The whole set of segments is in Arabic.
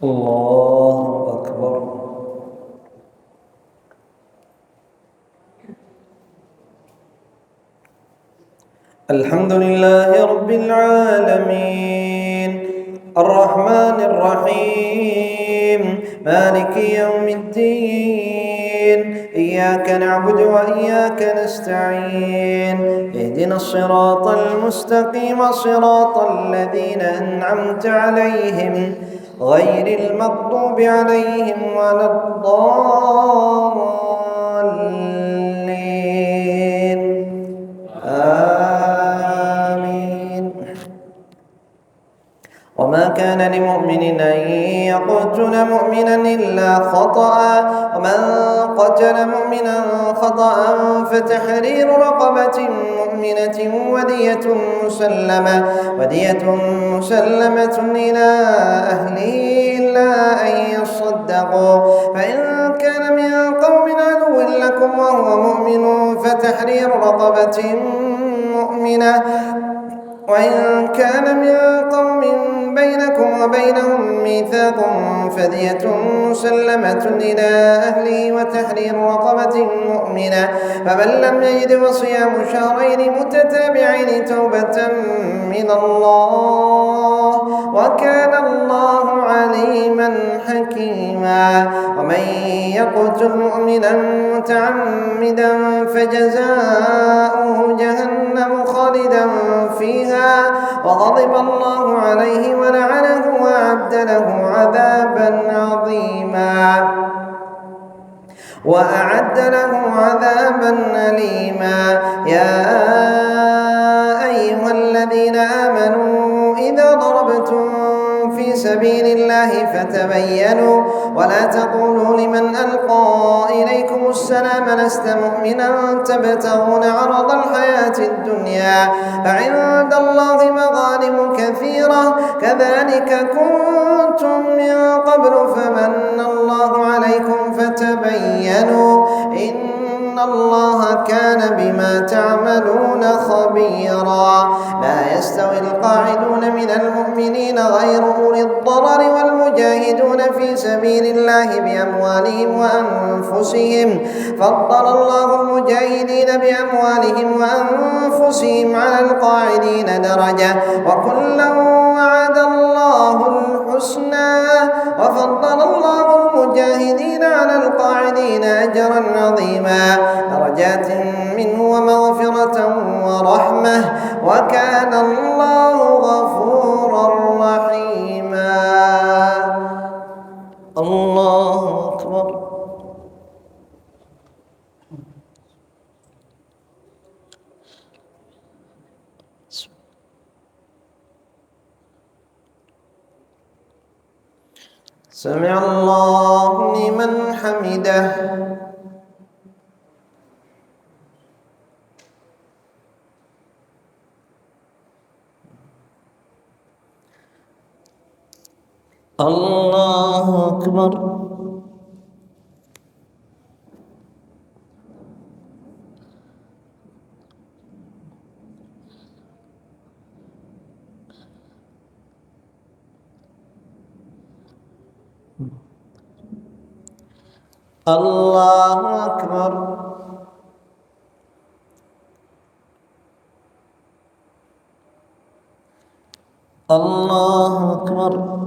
الله أكبر. الحمد لله رب العالمين الرحمن الرحيم مالك يوم الدين إياك نعبد وإياك نستعين اهدنا الصراط المستقيم صراط الذين أنعمت عليهم غير المغضوب عليهم ولا الضالين آمين. وما كان لمؤمن أن يقتل مؤمنا إلا خطأ ومن قتل مؤمنا خطأ فتحرير رقبة مؤمنة ودية مسلمة إلى أهله إلا أن يصدقوا فإن كان من قوم عدو لكم وهو مؤمن فتحرير رقبة مؤمنة وإن كان من قوم بينكم وبينهم ميثاق فدية مسلمة إلى أهله وتحرير رقبة مؤمنة فمن لم يجد فصيام شهرين متتابعين توبة من الله وكان الله عليما حكيما. ومن يقتل مؤمنا متعمدا فجزاؤه جهنم خالدا فيها وغضب الله عليه ولعنه وأعد له عذابا أليما. يا أيها الذين آمنوا إذا ضربتم في سبيل الله فتبينوا ولا تقولوا لمن ألقى إليكم السلام لست مؤمنا تبتغون عرض الحياة الدنيا فعند الله مغانم كثيرة كذلك كنتم من قبل فمن الله عليكم فتبينوا إن الله كان بما تعملون خبيرا. لا يستوي القاعدون من المؤمنين غير أولي الضرر والمجاهدون في سبيل الله بأموالهم وأنفسهم فضل الله المجاهدين بأموالهم وأنفسهم على القاعدين درجة وكلا وعد الله الحسنى وفضل الله المجاهدين على القاعدين أجرا عظيما درجات منه ومغفرة ورحمة وكان الله غفورا رحيما. الله أكبر. سمع الله لمن حمده. الله أكبر. الله أكبر. الله أكبر.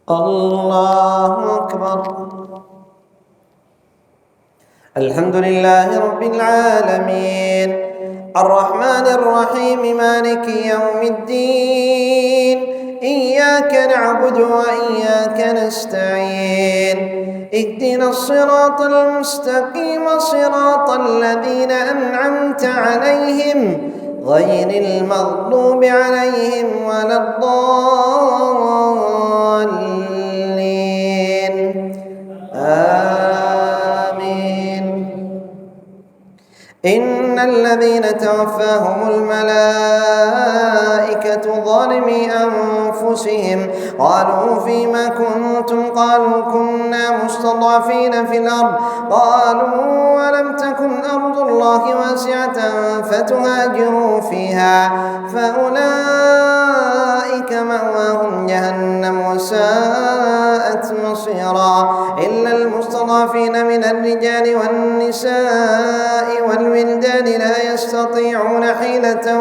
الله أكبر. الحمد لله رب العالمين الرحمن الرحيم مالك يوم الدين إياك نعبد وإياك نستعين اهدنا الصراط المستقيم صراط الذين أنعمت عليهم غير المغضوب عليهم ولا الضالين آمين. إن الذين توفاهم الملائكة ظالمي أنفسهم قالوا فيما كنتم قالوا كنا مستضعفين في الأرض قالوا ولم تكن أرض الله واسعة فتهاجروا فيها فأولئك مأواهم جهنم وساءت مصيرا إلا المستضعفين من الرجال والنساء والولدان لا يستطيعون حيلة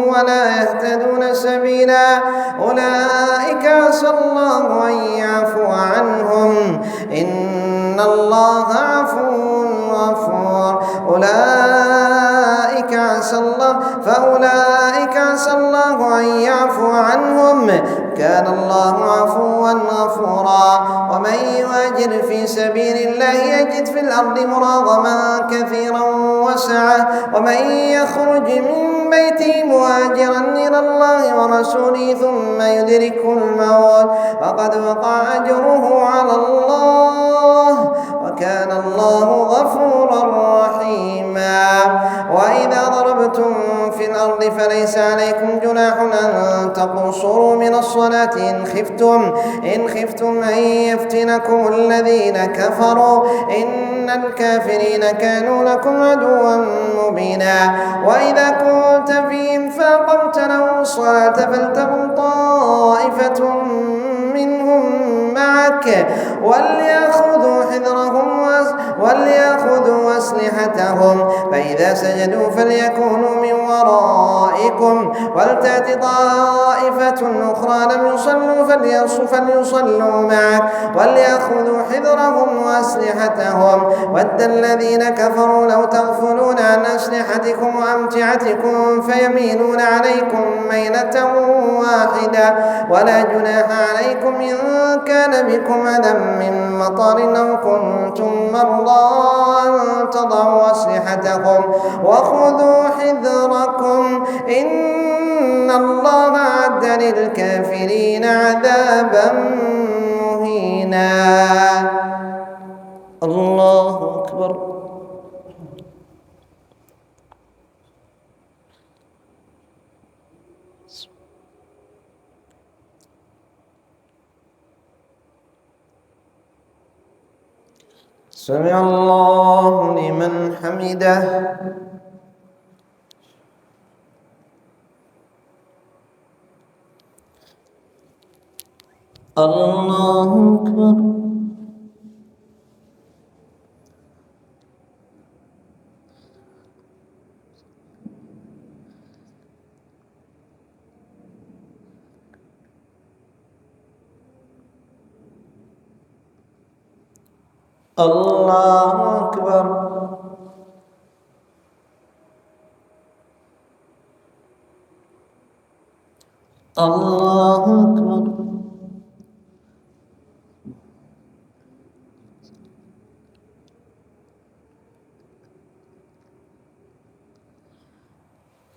ولا يهتدون سبيلا أولئك عسى الله أن يعفو عنهم إن الله عفو غفور فأولئك عسى الله أن يعفو عنهم كان الله عفوا غفورا ومن يهاجر في سبيل الله يجد في الأرض مراغما كثيرا وسعة ومن يخرج من بيته مهاجرا إلى الله ورسوله ثم يدركه الموت فقد وقع أجره على الله وكان الله غفورا رحيما وإذا ضربتم في الأرض فليس عليكم جناح أن تقصروا من الصلاة إن خفتم أن يفتنكم الذين كفروا إن الكافرين كانوا لكم عدوا مبينا وإذا كنت فيهم فأقمت لهم الصلاة فلتقم طائفة منهم معك وليأخذوا أسلحتهم فإذا سجدوا فليكونوا من ورائكم ولتأت طائفة أخرى لم يصلوا فليصلوا معك وليأخذوا حذرهم وأسلحتهم ود الذين كفروا لو تغفلون عن أسلحتكم وأمتعتكم فيميلون عليكم ميلة واحدة ولا جناح عليكم إن كان بكم أذى من مطر أو كنتم مرضى أن تضعوا أسلحتكم وخذوا حذركم إن الله أعد للكافرين عذابا مهينا. الله أكبر. سمع الله لمن حمده. الله أكبر. الله أكبر. الله أكبر.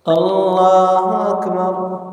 الله أكبر.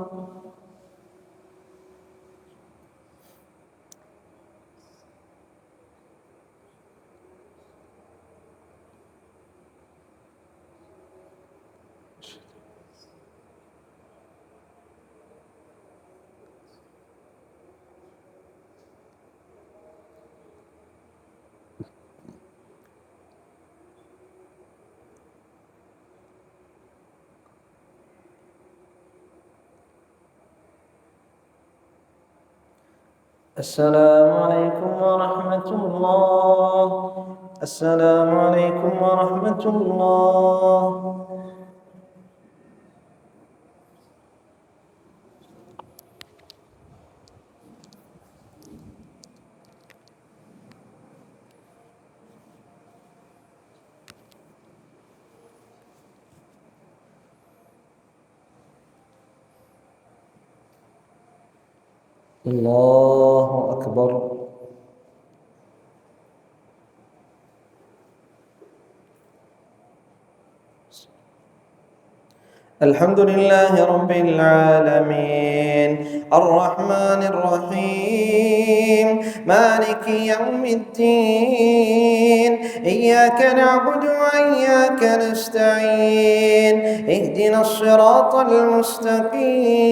السلام عليكم ورحمة الله. السلام عليكم ورحمة الله. الله أكبر. الحمد لله رب العالمين الرحمن الرحيم مالك يوم الدين إياك نعبد وإياك نستعين اهدنا الصراط المستقيم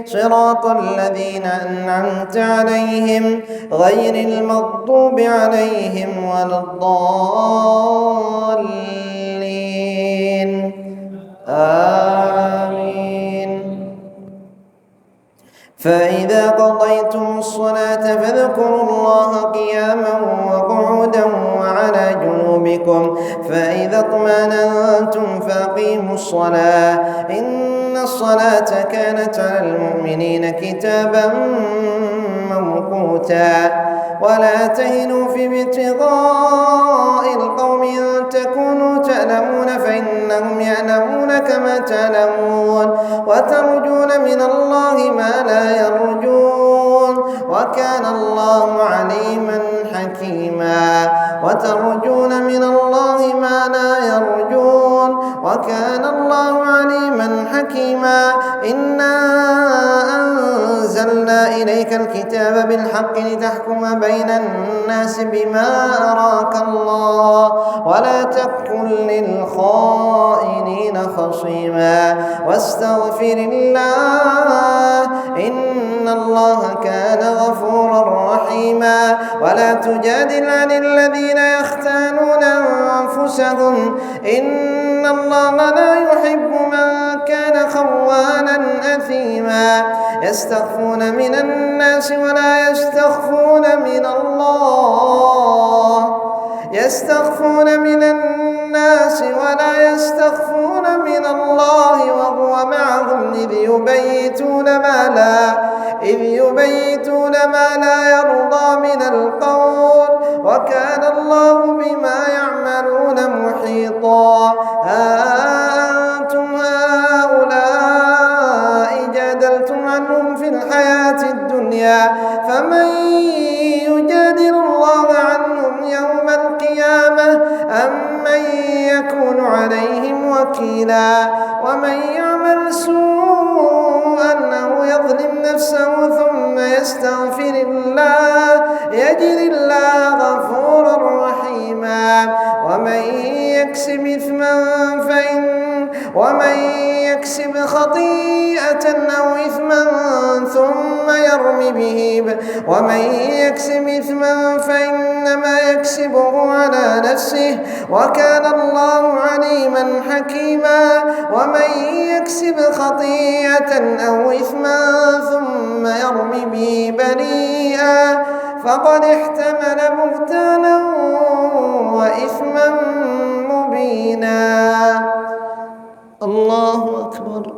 صراط الذين أنعمت عليهم غير المغضوب عليهم ولا الضالين آمين. فإذا قضيتم الصلاة فاذكروا الله قياما وقعودا وعلى جنوبكم فإذا اطمأننتم فأقيموا الصلاة إن الصلاة كانت على المؤمنين كتابا موقوتا ولا تهنوا في ابتغاء القوم إن تكونوا تعلمون فإنهم يعلمون كما تعلمون وترجون من الله ما لا يرجون وكان الله عليما حكيما وترجون من الله ما لا يرجون وكان الله عليما حكيما إنا أنزلنا إليك الكتاب بالحق لتحكم بين الناس بما أراك الله ولا تكن للخائنين خصيما واستغفر الله إن الله كان غفورا رحيما ولا تجادل عن الذين يختانون أنفسهم إن الله لا يحب من كان خوانا أثيما يستخفون من الناس ولا يستخفون من الله وهو معهم إذ يبيتون ما لا يرضى من القول وكان الله بما يعملون محيطا أنتم هؤلاء جادلتم عنهم في الحياة الدنيا فمن يجادل الله عنهم يوم القيامة أم من يكون عليهم وكيلا ومن يعمل سوءا أو يظلم نفسه ثم يستغفر الله يجد الله غفورا رحيما ومن يكسب خطيئة أو إثما فإنما يكسبه على نفسه وكان الله عليما حكيما ومن يكسب خطيئة أو إثما ثم يرم به بريئا فقد احتمل بهتانا وإثما مبينا. الله أكبر.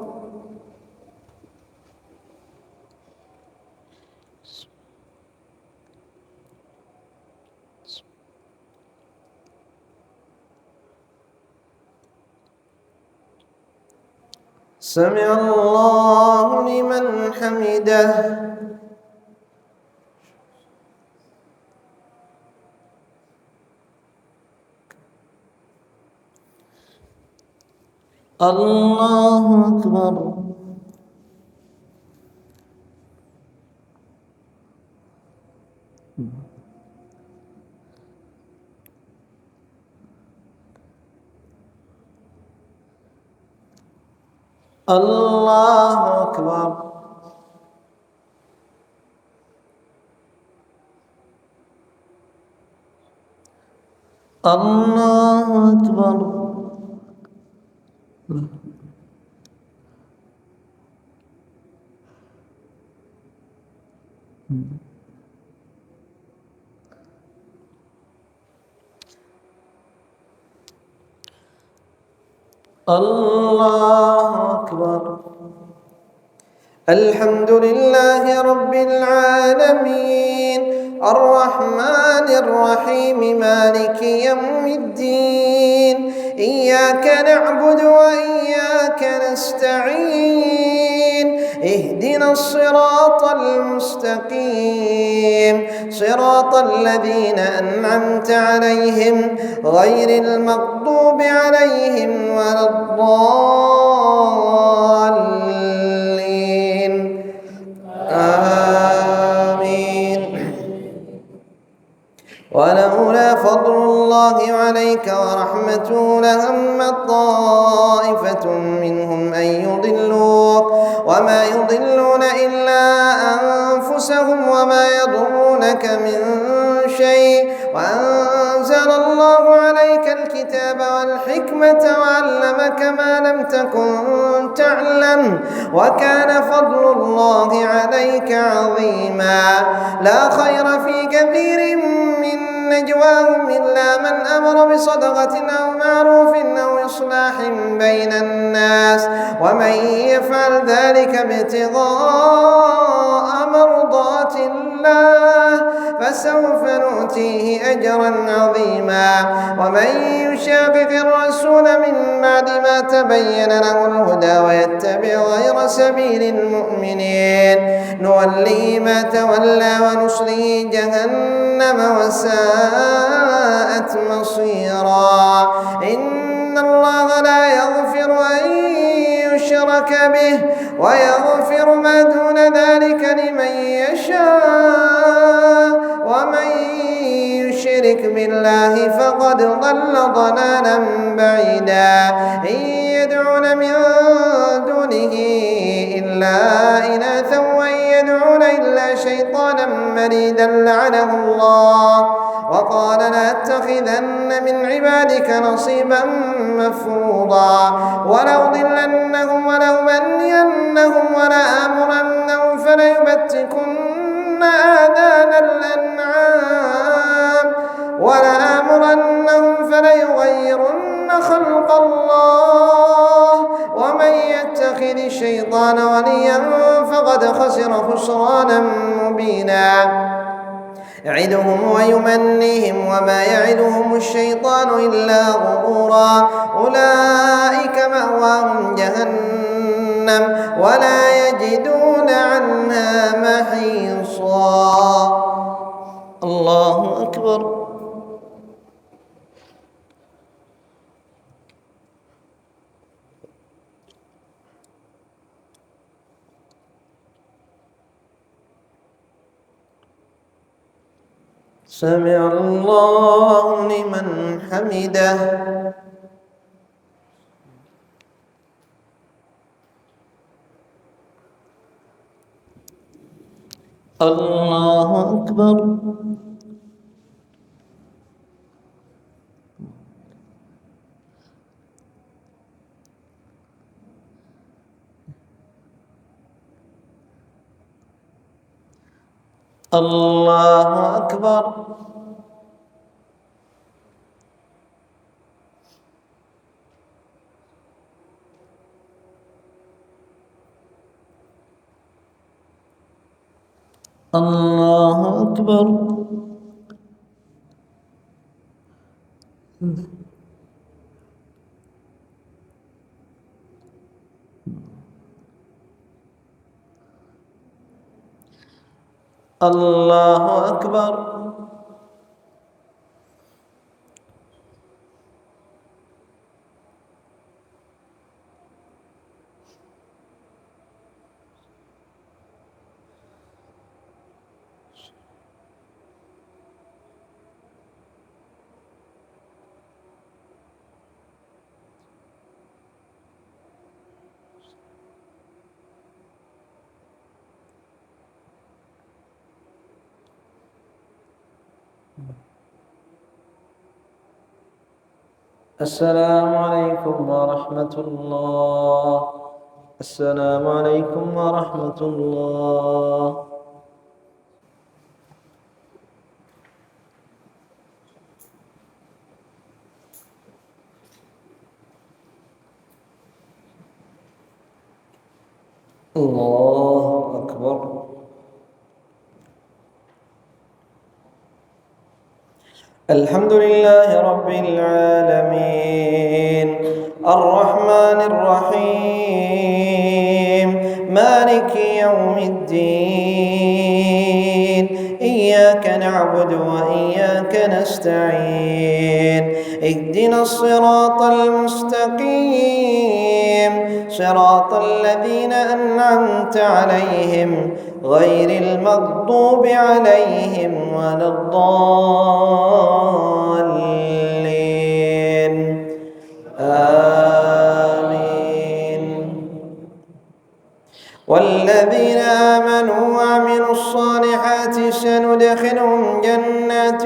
سمع الله لمن حمده. الله أكبر. الله أكبر. الله أكبر. الله أكبر. الحمد لله رب العالمين الرحمن الرحيم مالك يوم الدين إياك نعبد وإياك نستعين اهدنا الصراط المستقيم صراط الذين أنعمت عليهم غير المغضوب عليهم ولا الضالين آمين. ولولا فضل الله عليك ورحمته لهمت طائفة منهم أن يضلوك وما يضلون إلا أنفسهم وما يضرونك من شيء وأنزل الله عليك الكتاب والحكمة وعلمك ما لم تكن تعلم وكان فضل الله عليك عظيما. لا خير في كثير من نجواهم إلا من أمر بصدقة أو معروف أو إصلاح بين الناس ومن يفعل ذلك ابتغاء مرضات الله فسوف نؤتيه أجرا عظيما. ومن يشاقق الرسول من بعد ما تبين له الهدى ويتبع غير سبيل المؤمنين نوليه ما تولى ونصليه جهنم وساءت مصيرا. إن الله لا يغفر أن يشرك به ويغفر ما دون ذلك لمن يشاء ومن يشرك بالله فقد ضل ضلالا بعيدا. إن يدعون من دونه إلا إناثا وإن يدعون إلا شيطانا مريدا لعنه الله وقال لأتخذن من عبادك نصيبا مفروضا ولأضلنهم ولأمنينهم ولآمرنهم فليبتكن آذان الأنعام ولآمرنهم فليغيرن خلق الله ومن يتخذ الشيطان وليا فقد خسر خسرانا مبينا. يعدهم ويمنيهم وما يعدهم الشيطان إلا غرورا. أولئك مأواهم جهنم ولا يجدون عنها محيصا. الله أكبر. سمع الله لمن حمده. الله أكبر. الله أكبر. الله أكبر. الله أكبر. السلام عليكم ورحمة الله. السلام عليكم ورحمة الله. الله أكبر. الحمد لله رب العالمين الرحمن الرحيم مالك يوم الدين إياك نعبد وإياك نستعين اهدنا الصراط المستقيم صراط الذين أنعمت عليهم غير المغضوب عليهم ولا الضالين آمين. والذين آمنوا وعملوا الصالحات سندخلهم جنات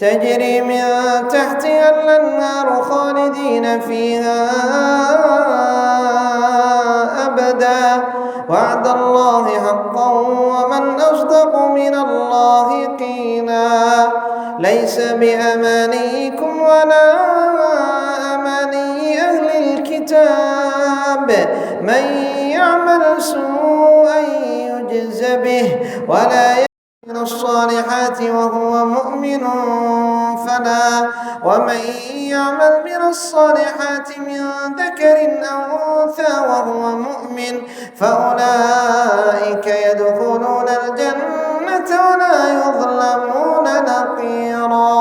تجري من تحتها الأنهار خالدين فيها أبدا وعد الله حقا ومن أصدق من الله قيلا. ليس بأمانيكم ولا أماني أهل الكتاب من يعمل سوءا يجز به ولا من الصالحات وهو مؤمن فلا ومن يعمل من الصالحات من ذكر أو أنثى وهو مؤمن فأولئك يدخلون الجنة ولا يظلمون نقيرا.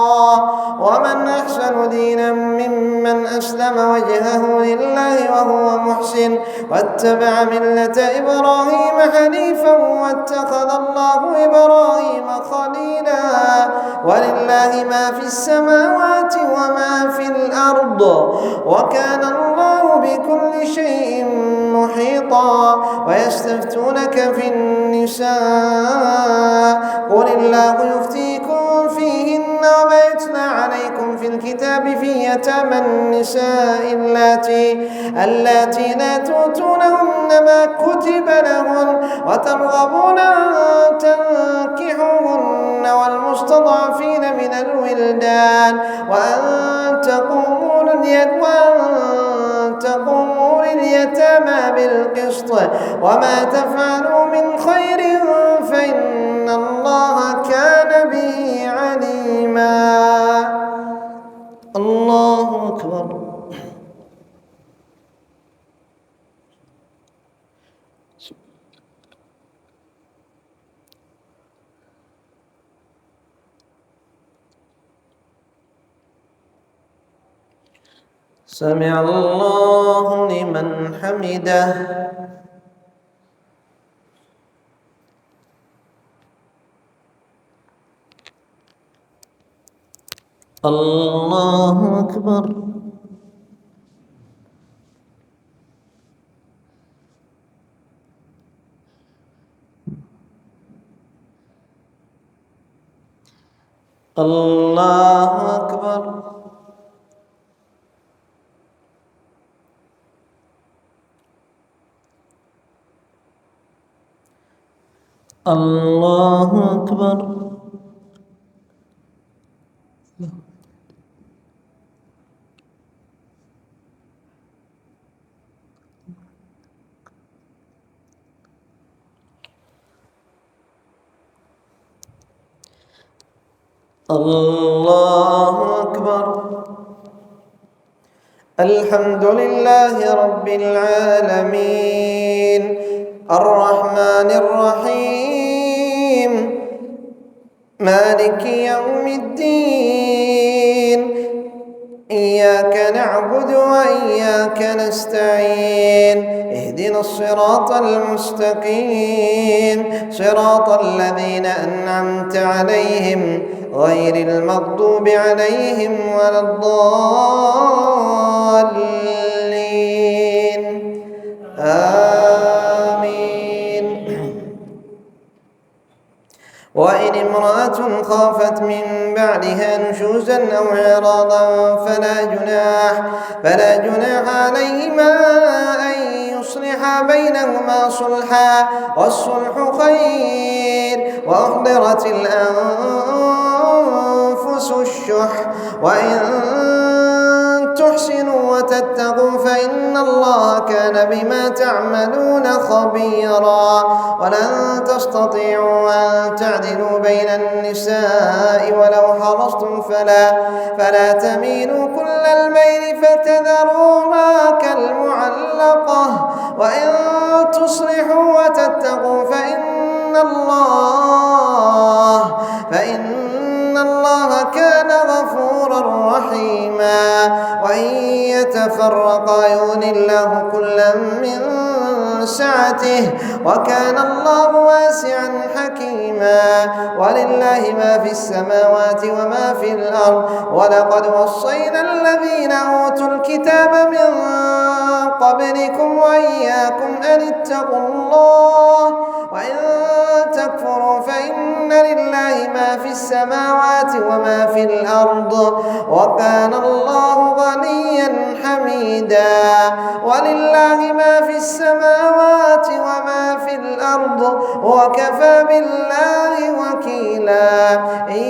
ومن أحسن دينا ممن أسلم وجهه لله وهو محسن واتبع ملة إبراهيم حنيفا واتخذ الله إبراهيم خليلا. ولله ما في السماوات وما في الأرض وكان الله بكل شيء محيطا. ويستفتونك في النساء قل الله يفتيكم فيهن وما يتلى عليكم في الكتاب في يتامى النساء اللاتي لا تؤتونهن ما كتب لهن وترغبون أن تنكحوهن والمستضعفين من الولدان وأن تقوموا لليتامى بالقسط وما تفعلوا من خير فإن الله كان به عليما. الله أكبر. سمع الله لمن حمده. الله أكبر. الله أكبر. الله أكبر. الله أكبر. الحمد لله رب العالمين الرحمن الرحيم مالك يوم الدين إياك نعبد وإياك نستعين اهدنا الصراط المستقيم صراط الذين أنعمت عليهم غير المغضوب عليهم ولا الضالين آمين. وإن امرأة خافت من بعدها نشوزا أو إعراضا فلا جناح عليهما أن يصلحا بينهما صلحا والصلح خير وأحضرت الأنفس الشح وإن تحسنوا وتتقوا فإن الله كان بما تعملون خبيرا. ولن تستطيعوا أن تعدلوا بين النساء ولو حرصتم فلا تميلوا كل الميل فتذروها كالمعلقة وإن تصلحوا وتتقوا فإن الله كان غفورا رحيما. وإن يتفرقا يغن الله كلا من سعته وكان الله واسعا حكيما ولله ما في السماوات وما في الأرض ولقد وصينا الذين أوتوا الكتاب من قبلكم وإياكم أن اتقوا الله وإن تكفروا فإن لله ما في السماوات وما في الأرض وكان الله غنيا حميدا ولله ما في السماوات وما في الأرض وكفى بالله وكيلا إن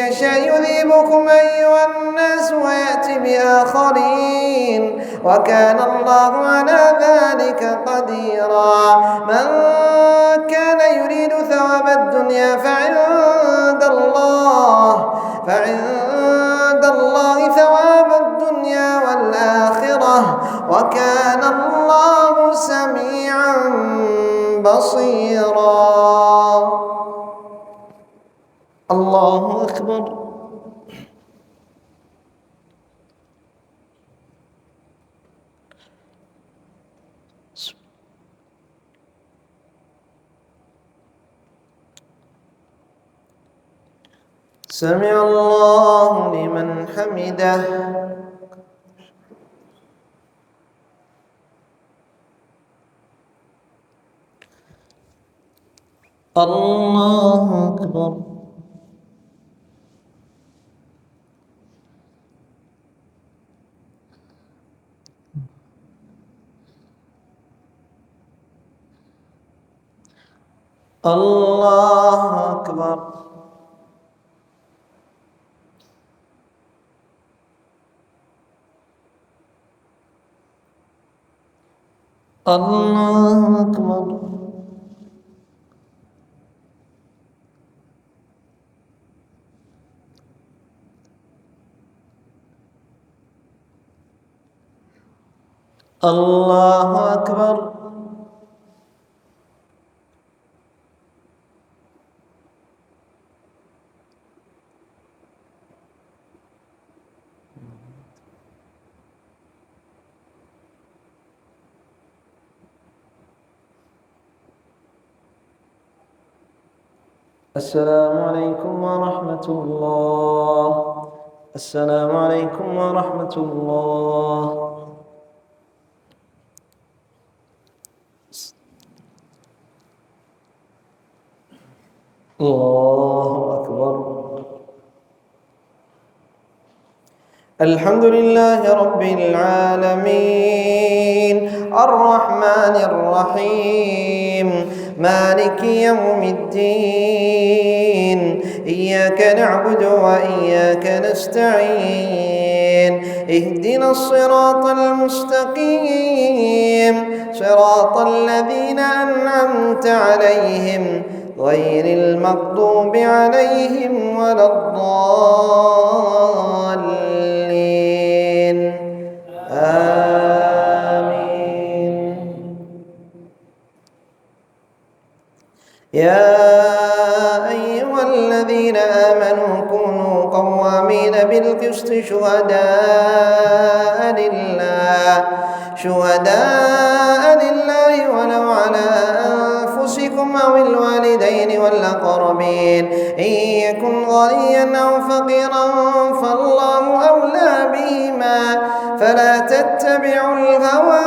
يشاء يذهبكم أيها الناس ويأتي بآخرين وكان الله على ذلك قديرا من كان يريد ثواب الدنيا فعند الله ثواب الدنيا والآخرة وكان الله سميعا بصيرا. الله أكبر. سمع الله لمن حمده. الله أكبر. الله أكبر. الله أكبر. الله أكبر. السلام عليكم ورحمة الله. السلام عليكم ورحمة الله. الله أكبر. الحمد لله رب العالمين الرحمن الرحيم مالك يوم الدين إياك نعبد وإياك نستعين اهدنا الصراط المستقيم صراط الذين أنعمت عليهم غير المغضوب عليهم ولا الضالين آمين. يا أيها الذين آمنوا كونوا قوامين بالقسط شهداء لله ولو على أنفسكم أو الوالدين والأقربين إن يكن غنيا أو فقيرا فالله أولى بهما فلا تتبعوا الهوى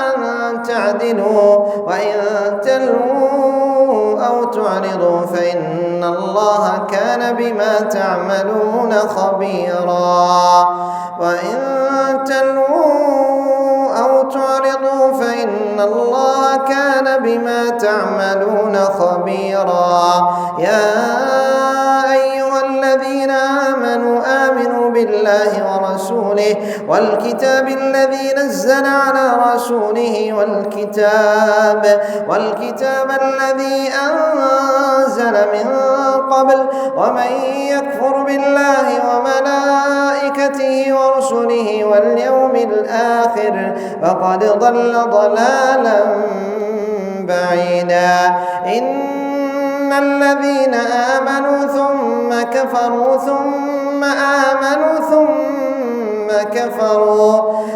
أن تعدلوا وإن تلووا أو تعرضوا فإن الله كان بما تعملون خبيرا. وإن تلووا أو تعرضوا فإن الله كان بما تعملون خبيرا. يا أيها الذين آمنوا بالله ورسوله والكتاب الذي نزل على رسوله والكتاب الذي أنزل من قبل ومن يكفر بالله وملائكته ورسله واليوم الآخر فقد ضل ضلالا بعيدا. إن الذين آمنوا ثم كفروا ثم آمنوا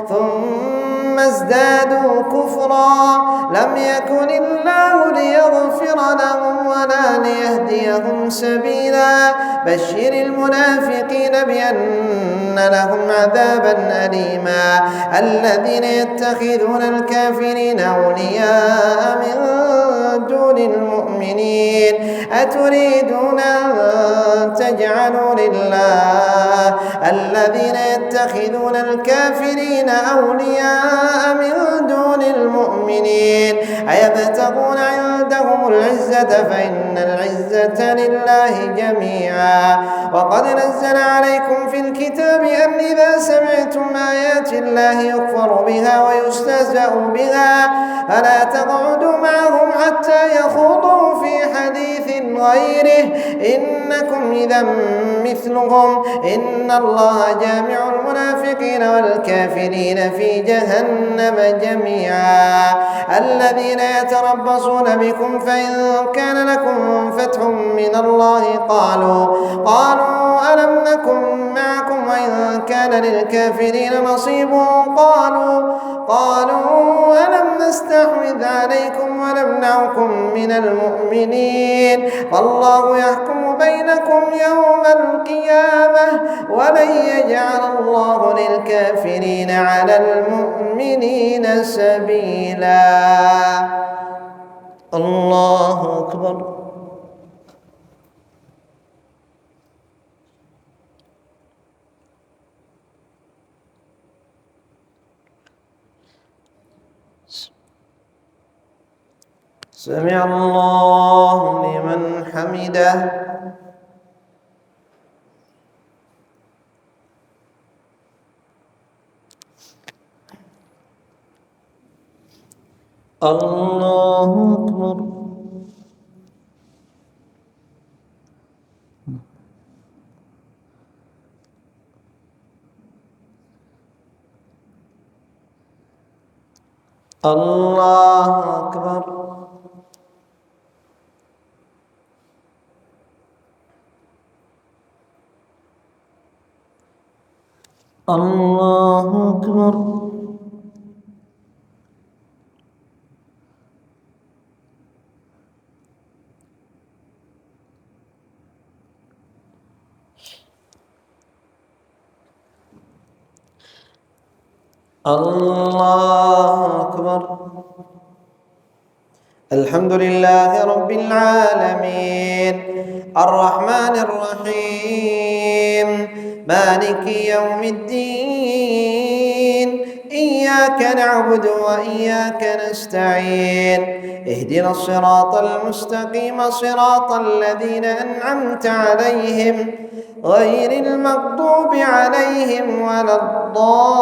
ثم ثم ازدادوا كفرا لم يكن الله ليغفر لهم ولا ليهديهم سبيلا بشر المنافقين بأن لهم عذابا أليما الذين يتخذون الكافرين أولياء من دون المؤمنين أتريدون أن تجعلوا لله الذين يتخذون الكافرين أولياء من دون المؤمنين أيبتغون عندهم العزة فإن العزة لله جميعا وقد نزل عليكم في الكتاب أن إذا سمعتم آيات الله يكفر بها ويستهزأ بها فلا تقعدوا معهم حتى يخوضوا في حديث غيره إنكم إذا مثلهم إن الله جامع المنافقين والكافرين في جهنم جميعا الذين يتربصون بكم فإن كان لكم فتح من الله قالوا ألم نكن معكم وإن كان للكافرين نصيب قالوا ألم نستحوذ عليكم ونمنعكم من المؤمنين فالله يحكم بينكم يوم القيامة ولن يجعل الله للكافرين على المؤمنين سبيلا الله أكبر سمع الله لمن حمده الله أكبر الله أكبر الله أكبر الله أكبر الحمد لله رب العالمين الرحمن الرحيم مالك يوم الدين إياك نعبد وإياك نستعين اهدنا الصراط المستقيم صراط الذين أنعمت عليهم غير المغضوب عليهم ولا الضالين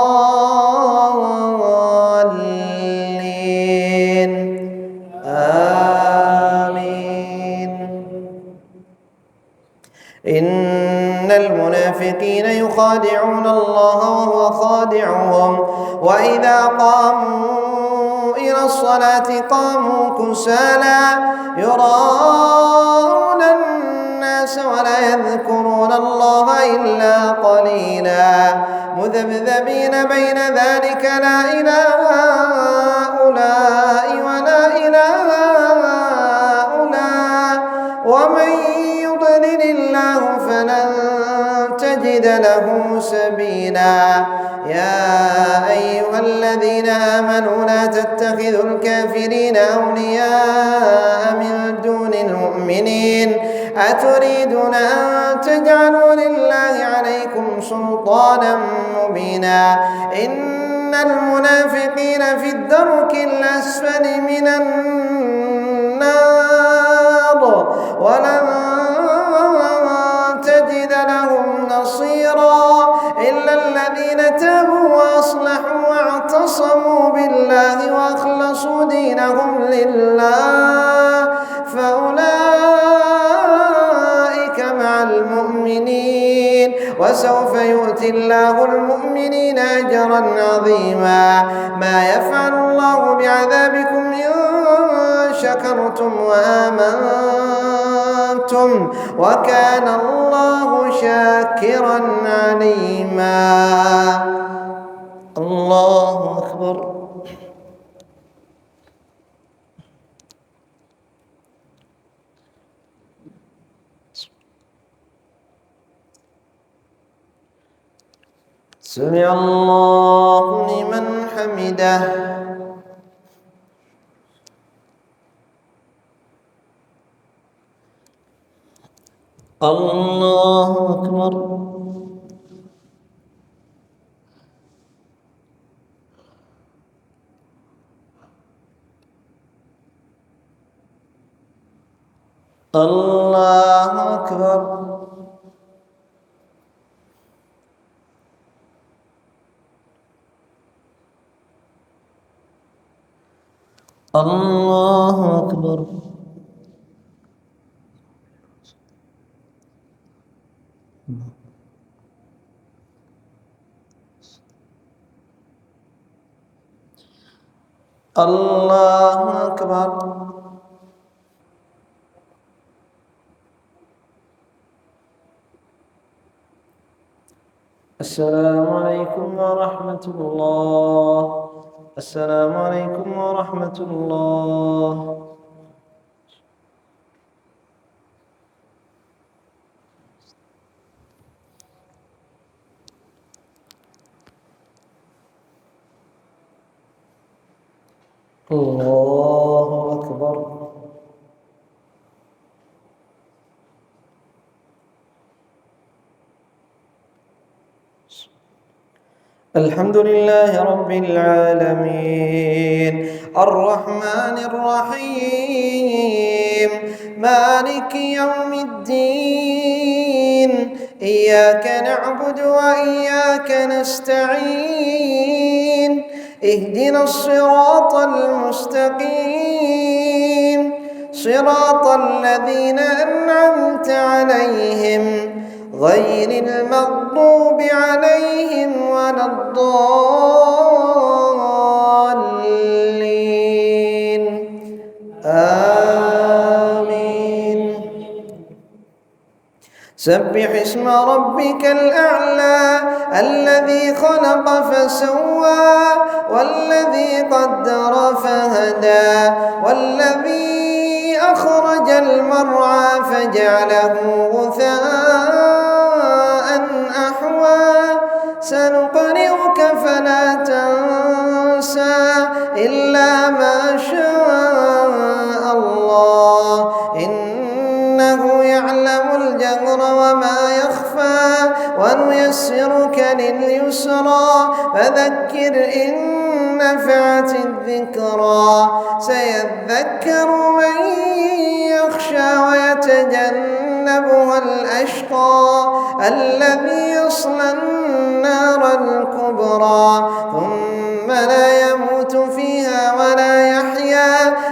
آمين إن المنافقين يخادعون الله وهو خادعهم وإذا قاموا إلى الصلاة قاموا كسالى يراءون الناس ولا يذكرون الله إلا قليلا مذبذبين بين ذلك لا إلى هؤلاء ولا إلى هؤلاء ومن يضلل الله فلن تجد له سبيلا يا أيها الذين آمنوا لا تتخذوا الكافرين أولياء من دون المؤمنين أتريدون أن تجعلوا لله عليكم سلطانا مبينا إن المنافقين في الدرك الأسفل من النار ولن تجد لهم نصيرا إلا الذين تابوا وأصلحوا واعتصموا بالله وأخلصوا دينهم لله فأولئك مع المؤمنين وسوف يؤتي الله المؤمنين أجرا عظيما ما يفعل الله بعذابكم إن شكرتم وآمنتم وكان الله شاكرا عليما الله أكبر سمع الله لمن حمده. الله أكبر. الله أكبر. الله أكبر. الله أكبر. السلام عليكم ورحمة الله. السلام عليكم ورحمة الله. الله أكبر. الحمد لله رب العالمين الرحمن الرحيم مالك يوم الدين إياك نعبد وإياك نستعين اهدنا الصراط المستقيم صراط الذين أنعمت عليهم غير المغضوب عليهم ولا الضالين آمين. سبح اسم ربك الأعلى الذي خلق فسوى والذي قدر فهدى والذي أخرج المرعى فجعله غثاء أحوى سنقرئك فلا تنسى إلا ما شاء الله إنه يعلم الجهر وما يخفى ونيسرك لليسرى فذكر إن نفعت الذكرى سيذكر من يخشى ويتجنبها الأشقى الذي يصلى النار الكبرى ثم لا يموت فيها ولا يحيا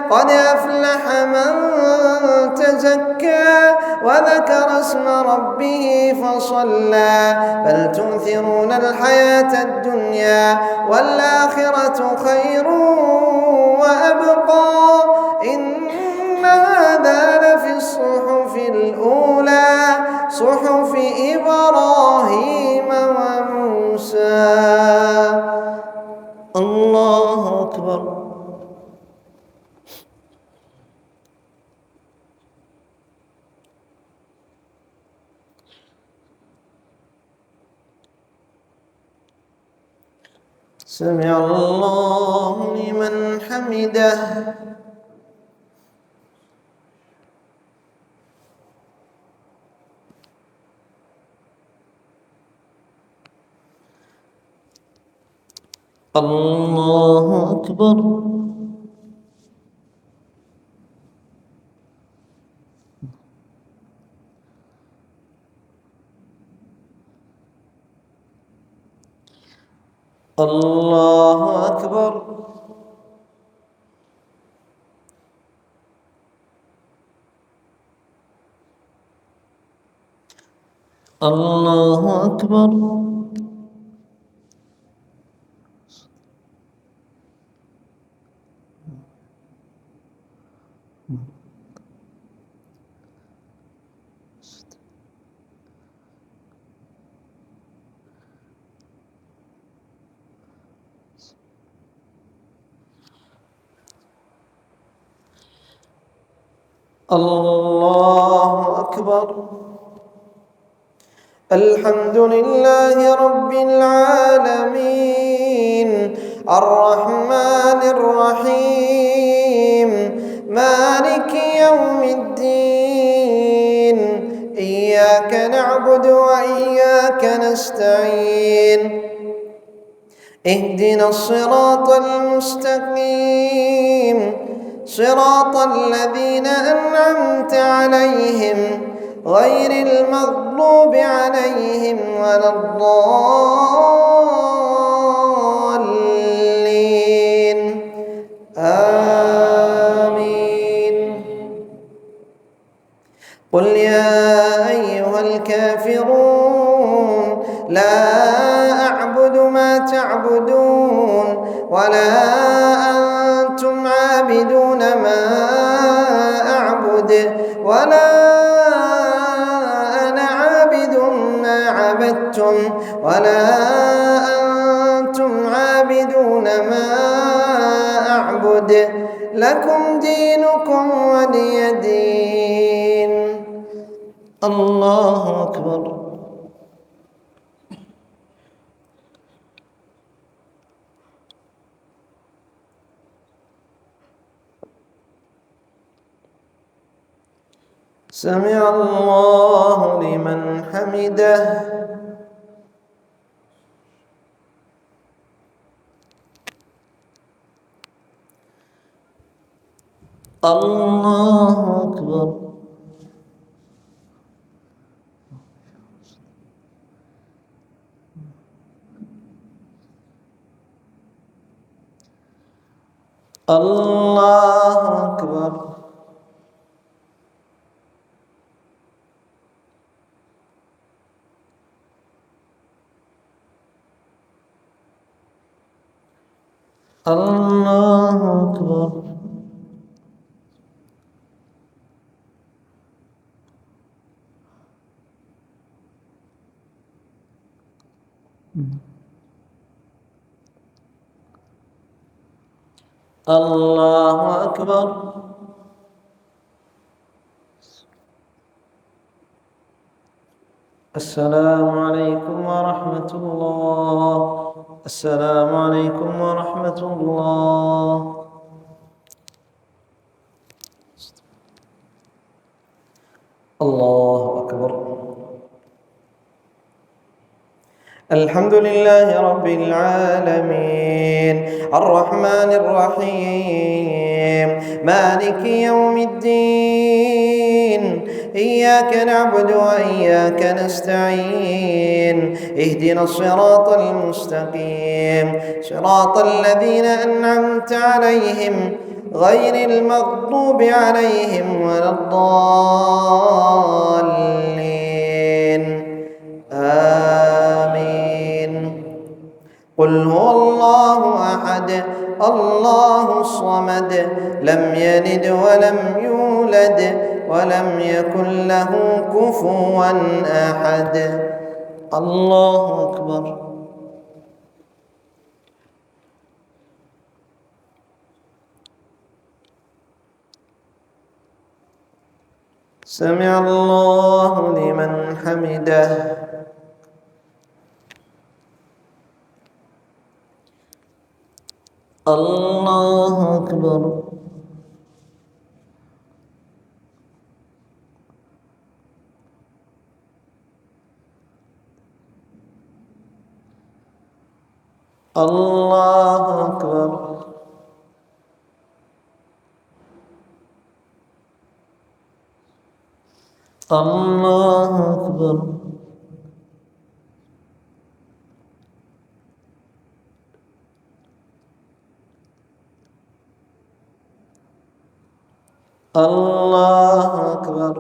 قد أفلح من تزكى وذكر اسم ربه فصلى بل تؤثرون الحياة الدنيا والآخرة خير وأبقى إن هذا لفي الصحف الأولى صحف إبراهيم وموسى. الله أكبر. سمع الله لمن حمده. الله أكبر. الله أكبر. الله أكبر. الله أكبر. الحمد لله رب العالمين الرحمن الرحيم مالك يوم الدين إياك نعبد وإياك نستعين اهدنا الصراط المستقيم صراط الذين أنعمت عليهم غير المغضوب عليهم ولا الضالين آمين. قل يا أيها الكافرون لا أعبد ما تعبدون ولا أنتم عابدون ما أعبد ولا أنا عابد ما عبدتم ولا أنتم عابدون ما أعبد لكم دينكم ولي دين. الله أكبر. سمع الله لمن حمده. الله أكبر. الله أكبر. الله أكبر. الله أكبر. السلام عليكم ورحمة الله. السلام عليكم ورحمة الله. الله أكبر. الحمد لله رب العالمين الرحمن الرحيم مالك يوم الدين إياك نعبد وإياك نستعين اهدنا الصراط المستقيم صراط الذين أنعمت عليهم غير المغضوب عليهم ولا الضالين آمين. قل هو الله أحد الله الصمد لم يلد ولم يولد ولم يكن له كفوا أحد. الله أكبر. سمع الله لمن حمده. الله أكبر. الله أكبر. الله أكبر. الله أكبر.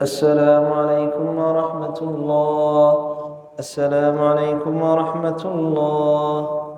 السلام عليكم ورحمة الله. السلام عليكم ورحمة الله.